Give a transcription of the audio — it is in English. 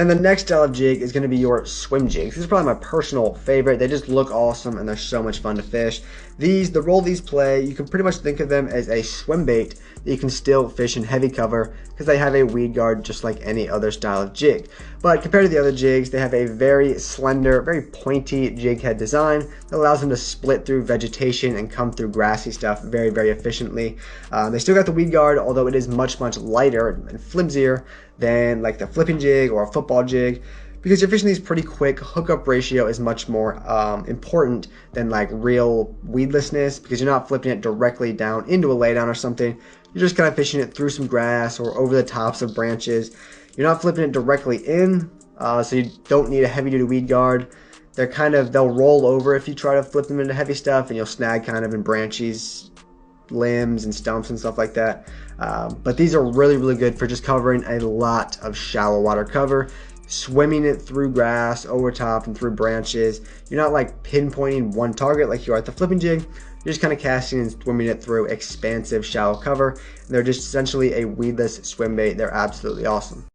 And the next style of jig is going to be your swim jigs. This is probably my personal favorite. They just look awesome and they're so much fun to fish. The role these play, you can pretty much think of them as a swim bait that you can still fish in heavy cover because they have a weed guard just like any other style of jig. But compared to the other jigs, they have a very slender, very pointy jig head design that allows them to split through vegetation and come through grassy stuff very, very efficiently. They still got the weed guard, although it is much, much lighter and flimsier than like the flipping jig or a football jig, because you're fishing these pretty quick. Hookup ratio is much more important than like real weedlessness, because you're not flipping it directly down into a laydown or something. You're just kind of fishing it through some grass or over the tops of branches. You're not flipping it directly in, so you don't need a heavy duty weed guard. They'll roll over if you try to flip them into heavy stuff, and you'll snag kind of in branches, limbs and stumps and stuff like that. But these are really, really good for just covering a lot of shallow water cover, swimming it through grass, over top and through branches. You're not like pinpointing one target like you are at the flipping jig. You're just kind of casting and swimming it through expansive shallow cover. And they're just essentially a weedless swim bait. They're absolutely awesome.